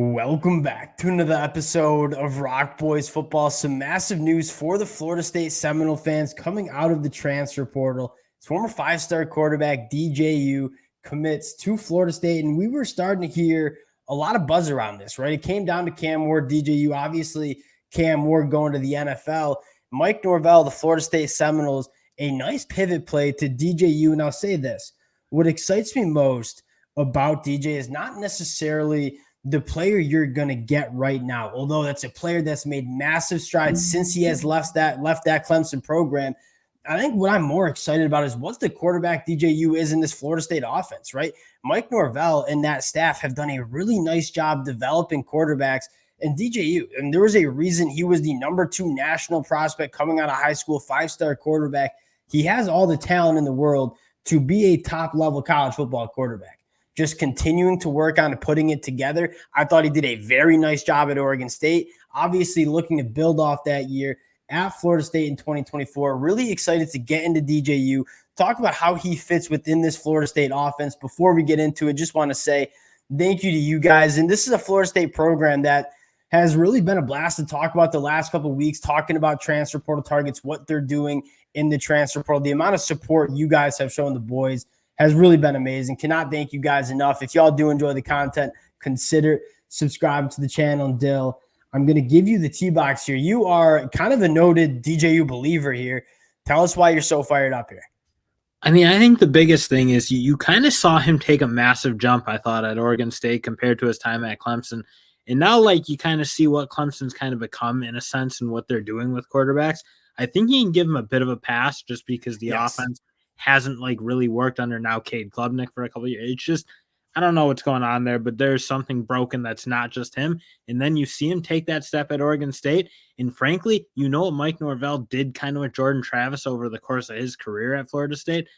Welcome back to another episode of Rock Boys Football. Some massive news for the Florida State Seminole fans coming out of the transfer portal. His former five-star quarterback DJU commits to Florida State, and we were starting to hear a lot of buzz around this, right? It came down to Cam Ward, DJU, obviously Cam Ward going to the NFL. Mike Norvell, the Florida State Seminoles, a nice pivot play to DJU. And I'll say this, what excites me most about DJ is not necessarily the player you're going to get right now, although that's a player that's made massive strides since he has left that Clemson program. I think what I'm more excited about is what the quarterback DJU is in this Florida State offense, right? Mike Norvell and that staff have done a really nice job developing quarterbacks. And DJU, and there was a reason he was the number 2 national prospect coming out of high school, 5-star quarterback. He has all the talent in the world to be a top-level college football quarterback. Just continuing to work on putting it together. I thought he did a very nice job at Oregon State. Obviously looking to build off that year at Florida State in 2024. Really excited to get into DJU, talk about how he fits within this Florida State offense. Before we get into it, just want to say thank you to you guys. And this is a Florida State program that has really been a blast to talk about the last couple of weeks, talking about transfer portal targets, what they're doing in the transfer portal. The amount of support you guys have shown the boys has really been amazing. Cannot thank you guys enough. If y'all do enjoy the content, consider subscribing to the channel. And Dill, I'm going to give you the T-box here. You are kind of a noted DJU believer here. Tell us why you're so fired up here. I mean, I think the biggest thing is you kind of saw him take a massive jump, I thought, at Oregon State compared to his time at Clemson. And now, you kind of see what Clemson's kind of become in a sense and what they're doing with quarterbacks. I think you can give him a bit of a pass just because the offense hasn't really worked under now Cade Klubnik for a couple of years. It's just, I don't know what's going on there, but there's something broken that's not just him. And then you see him take that step at Oregon State. And frankly, what Mike Norvell did kind of with Jordan Travis over the course of his career at Florida State.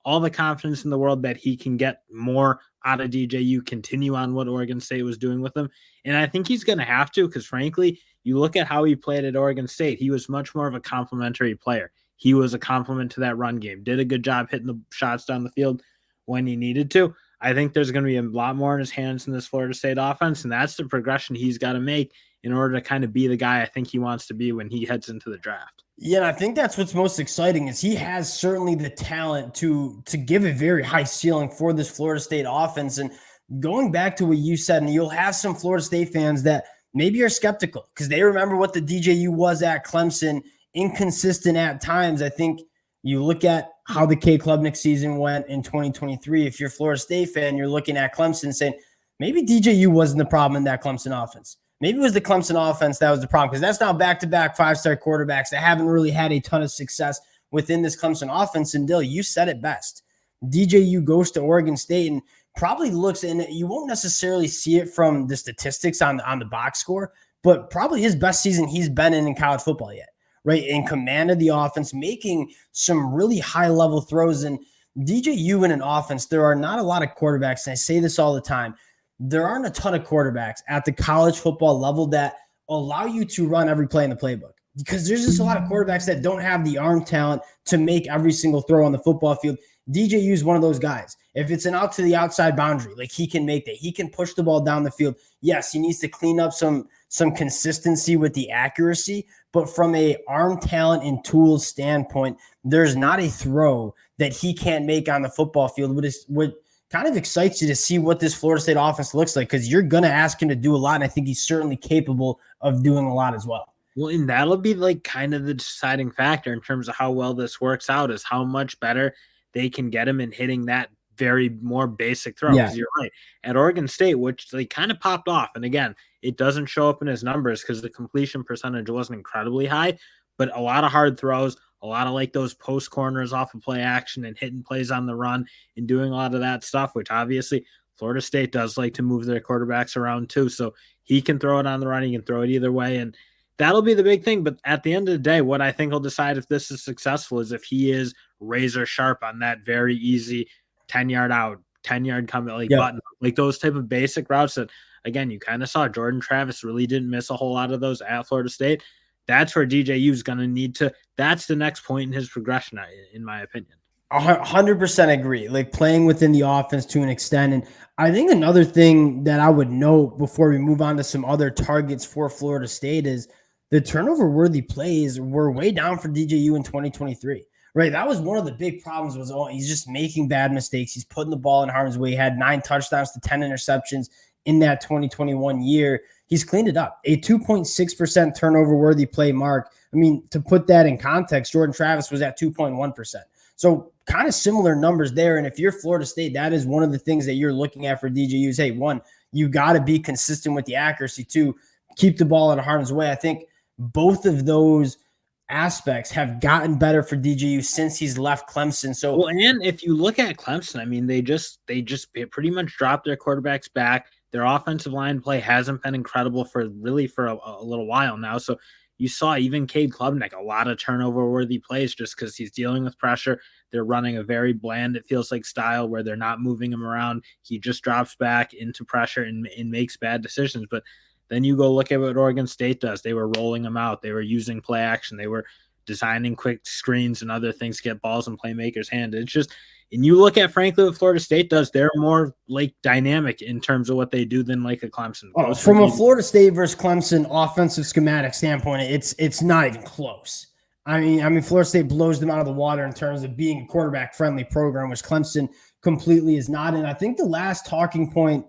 All the confidence in the world that he can get more out of DJU, continue on what Oregon State was doing with him. And I think he's going to have to, because frankly, you look at how he played at Oregon State, he was much more of a complementary player. He was a complement to that run game, did a good job hitting the shots down the field when he needed to. I think there's going to be a lot more in his hands in this Florida State offense, and that's the progression he's got to make in order to kind of be the guy I think he wants to be when he heads into the draft. Yeah, and I think that's what's most exciting is he has certainly the talent to give a very high ceiling for this Florida State offense. And going back to what you said, and you'll have some Florida State fans that maybe are skeptical because they remember what the DJU was at Clemson, inconsistent at times. I think you look at how the Cade Klubnik season went in 2023. If you're a Florida State fan, you're looking at Clemson saying, maybe DJU wasn't the problem in that Clemson offense. Maybe it was the Clemson offense that was the problem, because that's now back-to-back 5-star quarterbacks that haven't really had a ton of success within this Clemson offense. And Dill, you said it best. DJU goes to Oregon State and probably looks, and you won't necessarily see it from the statistics on the box score, but probably his best season he's been in college football yet, right? In command of the offense, making some really high-level throws. And DJU in an offense, there are not a lot of quarterbacks, and I say this all the time, there aren't a ton of quarterbacks at the college football level that allow you to run every play in the playbook, because there's just a lot of quarterbacks that don't have the arm talent to make every single throw on the football field. DJU is one of those guys. If it's an out to the outside boundary, he can make that. He can push the ball down the field. Yes, he needs to clean up some consistency with the accuracy, but from a arm talent and tools standpoint, there's not a throw that he can't make on the football field. What kind of excites you to see what this Florida State offense looks like, because you're going to ask him to do a lot, and I think he's certainly capable of doing a lot as well. Well, and that'll be kind of the deciding factor in terms of how well this works out, is how much better they can get him in hitting that very more basic throw. Because you're right, at Oregon State, which kind of popped off, and again, it doesn't show up in his numbers because the completion percentage wasn't incredibly high, but a lot of hard throws, a lot of those post corners off of play action and hitting plays on the run and doing a lot of that stuff, which obviously Florida State does like to move their quarterbacks around too. So he can throw it on the run, he can throw it either way, and that'll be the big thing. But at the end of the day, what I think will decide if this is successful is if he is razor sharp on that very easy 10-yard out, 10-yard coming, button, those type of basic routes that, again, you kind of saw Jordan Travis really didn't miss a whole lot of those at Florida State. That's where DJU is going to need to – that's the next point in his progression, in my opinion. 100% agree. Like playing within the offense to an extent. And I think another thing that I would note before we move on to some other targets for Florida State is the turnover worthy plays were way down for DJU in 2023. Right. That was one of the big problems was he's just making bad mistakes. He's putting the ball in harm's way. He had 9 touchdowns to 10 interceptions in that 2021 year. He's cleaned it up. A 2.6% turnover worthy play mark. I mean, to put that in context, Jordan Travis was at 2.1%. So kind of similar numbers there. And if you're Florida State, that is one of the things that you're looking at for DJU is, hey, one, you got to be consistent with the accuracy. Two, keep the ball in harm's way. I think both of those aspects have gotten better for DJU since he's left Clemson. So, well, and if you look at Clemson, I mean, they just pretty much dropped their quarterbacks back. Their offensive line play hasn't been incredible for a little while now. So you saw even Cade Klubnik, a lot of turnover-worthy plays just because he's dealing with pressure. They're running a very bland, it feels like, style where they're not moving him around. He just drops back into pressure and makes bad decisions. But then you go look at what Oregon State does. They were rolling them out. They were using play action. They were designing quick screens and other things to get balls in playmakers' hands. It's just, and you look at, frankly, what Florida State does, they're more like dynamic in terms of what they do than like a Clemson. Oh, from a Florida State versus Clemson offensive schematic standpoint, it's not even close. I mean, Florida State blows them out of the water in terms of being a quarterback-friendly program, which Clemson completely is not. And I think the last talking point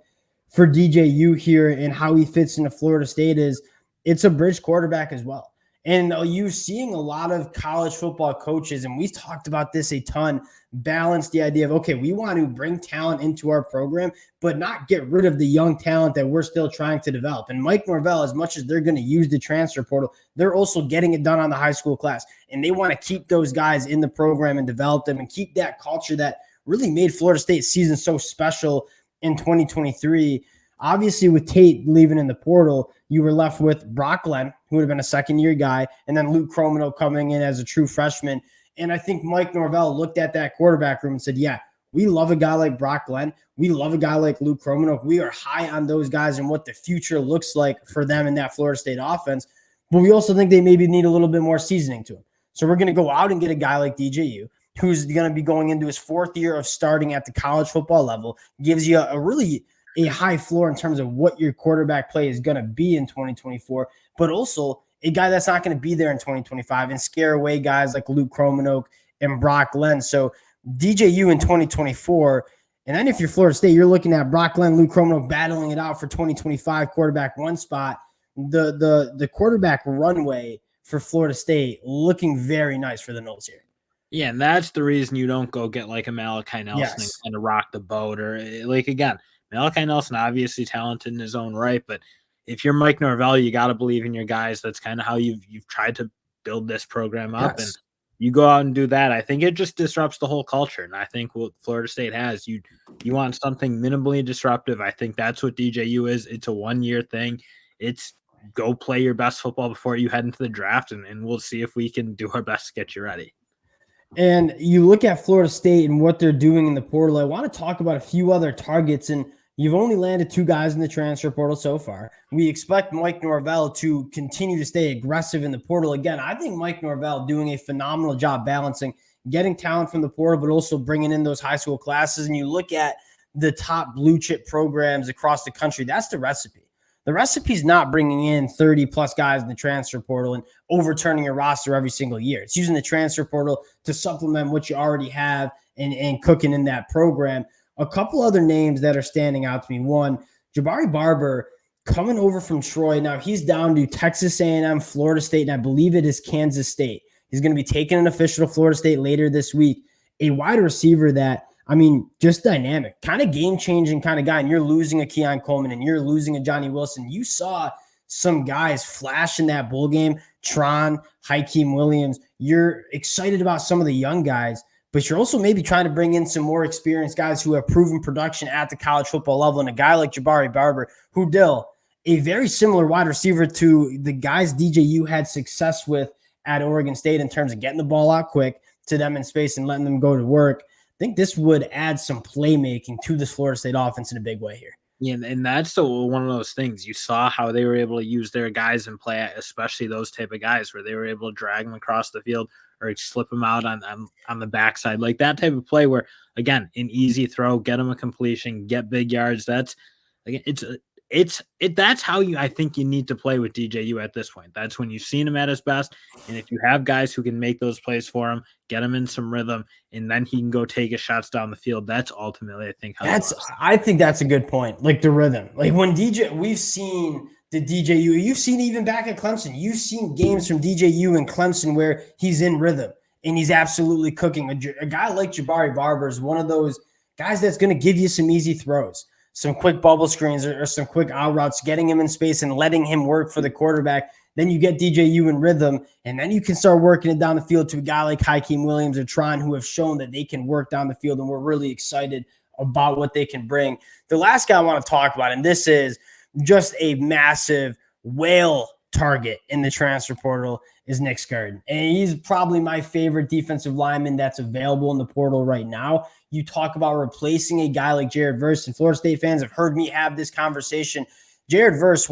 for DJU here and how he fits into Florida State is it's a bridge quarterback as well. And you seeing a lot of college football coaches, and we've talked about this a ton, balance the idea of, okay, we want to bring talent into our program, but not get rid of the young talent that we're still trying to develop. And Mike Norvell, as much as they're going to use the transfer portal, they're also getting it done on the high school class. And they want to keep those guys in the program and develop them and keep that culture that really made Florida State season so special in 2023. Obviously, with Tate leaving in the portal, you were left with Brock Glenn, who would have been a second-year guy, and then Luke Cromino coming in as a true freshman. And I think Mike Norvell looked at that quarterback room and said, yeah, we love a guy like Brock Glenn. We love a guy like Luke Cromino. We are high on those guys and what the future looks like for them in that Florida State offense. But we also think they maybe need a little bit more seasoning to them. So we're going to go out and get a guy like DJU, who's going to be going into his 4th year of starting at the college football level, gives you a high floor in terms of what your quarterback play is going to be in 2024, but also a guy that's not going to be there in 2025 and scare away guys like Luke Cromino and Brock Glenn. So DJU in 2024, and then if you're Florida State, you're looking at Brock Glenn, Luke Cromino battling it out for 2025 quarterback 1 spot. The quarterback runway for Florida State looking very nice for the Noles here. Yeah, and that's the reason you don't go get like a Malachi Nelson and kind of rock the boat, or like, again, Malachi Nelson, obviously talented in his own right, but if you're Mike Norvell, you got to believe in your guys. That's kind of how you've tried to build this program up, and you go out and do that. I think it just disrupts the whole culture, and I think what Florida State has, you want something minimally disruptive. I think that's what DJU is. It's a 1-year thing. It's go play your best football before you head into the draft, and we'll see if we can do our best to get you ready. And you look at Florida State and what they're doing in the portal. I want to talk about a few other targets, and you've only landed 2 guys in the transfer portal so far. We expect Mike Norvell to continue to stay aggressive in the portal. Again, I think Mike Norvell doing a phenomenal job balancing getting talent from the portal, but also bringing in those high school classes. And you look at the top blue chip programs across the country, that's the recipe. The recipe is not bringing in 30-plus guys in the transfer portal and overturning your roster every single year. It's using the transfer portal to supplement what you already have and cooking in that program. A couple other names that are standing out to me. One, Jabari Barber coming over from Troy. Now he's down to Texas A&M, Florida State, and I believe it is Kansas State. He's going to be taking an official to Florida State later this week. A wide receiver that, I mean, just dynamic, kind of game-changing kind of guy. And you're losing a Keon Coleman and you're losing a Johnny Wilson. You saw some guys flash in that bowl game. Tron, Hakeem Williams. You're excited about some of the young guys, but you're also maybe trying to bring in some more experienced guys who have proven production at the college football level. And a guy like Jabari Barber, who, Dill, a very similar wide receiver to the guys DJU had success with at Oregon State in terms of getting the ball out quick to them in space and letting them go to work. I think this would add some playmaking to this Florida State offense in a big way here. Yeah, and that's one of those things. You saw how they were able to use their guys in play, especially those type of guys where they were able to drag them across the field or slip them out on the backside, like that type of play where, again, an easy throw, get them a completion, get big yards. That's again, that's how I think you need to play with DJU at this point. That's when you've seen him at his best, and if you have guys who can make those plays for him, get him in some rhythm, and then he can go take his shots down the field. That's ultimately, I think, how I think that's a good point. Like the rhythm, like when we've seen the DJU, you've seen even back at Clemson, you've seen games from DJU and Clemson where he's in rhythm and he's absolutely cooking. A guy like Jabari Barber is one of those guys that's going to give you some easy throws, some quick bubble screens or some quick out routes, getting him in space and letting him work for the quarterback. Then you get DJU in rhythm, and then you can start working it down the field to a guy like Hakeem Williams or Tron, who have shown that they can work down the field, and we're really excited about what they can bring. The last guy I want to talk about, and this is just a massive whale target in the transfer portal, is Nick Skirton. And he's probably my favorite defensive lineman that's available in the portal right now. You talk about replacing a guy like Jared Verse, and Florida State fans have heard me have this conversation. Jared Verse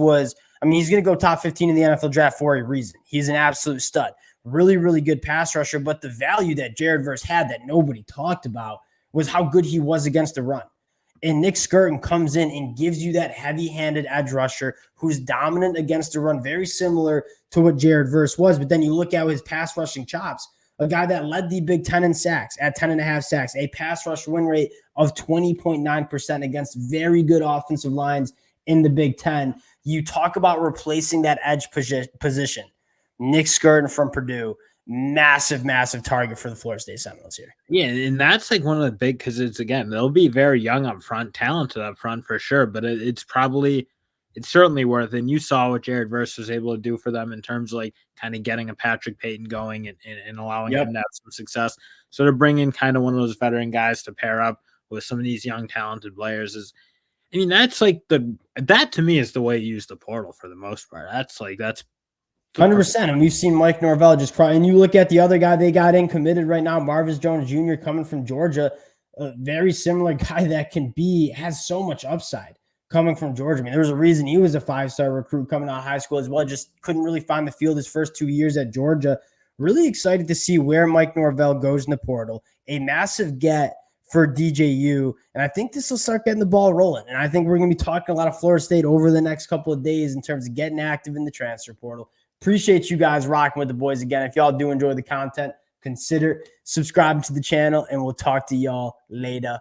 he's going to go top 15 in the NFL draft for a reason. He's an absolute stud. Really, really good pass rusher, but the value that Jared Verse had that nobody talked about was how good he was against the run. And Nick Skirton comes in and gives you that heavy-handed edge rusher who's dominant against the run, very similar to what Jared Verse was. But then you look at his pass rushing chops, a guy that led the Big Ten in sacks at 10.5 sacks, a pass rush win rate of 20.9% against very good offensive lines in the Big Ten. You talk about replacing that edge position. Nick Skirton from Purdue, massive, massive target for the Florida State Seminoles here. Yeah, and that's like one of the big, because it's, again, they'll be very young up front, talented up front for sure, but it's certainly worth it. And you saw what Jared Verse was able to do for them in terms of like kind of getting a Patrick Payton going and allowing him to have some success. So to bring in kind of one of those veteran guys to pair up with some of these young, talented players that's like that to me is the way you use the portal for the most part. That's 100%. And we've seen Mike Norvell just cry. And you look at the other guy they got in committed right now, Marvis Jones Jr. coming from Georgia, a very similar guy that has so much upside coming from Georgia. I mean, there was a reason he was a 5-star recruit coming out of high school as well. Just couldn't really find the field his first 2 years at Georgia. Really excited to see where Mike Norvell goes in the portal. A massive get for DJU. And I think this will start getting the ball rolling. And I think we're going to be talking a lot of Florida State over the next couple of days in terms of getting active in the transfer portal. Appreciate you guys rocking with the boys again. If y'all do enjoy the content, consider subscribing to the channel, and we'll talk to y'all later.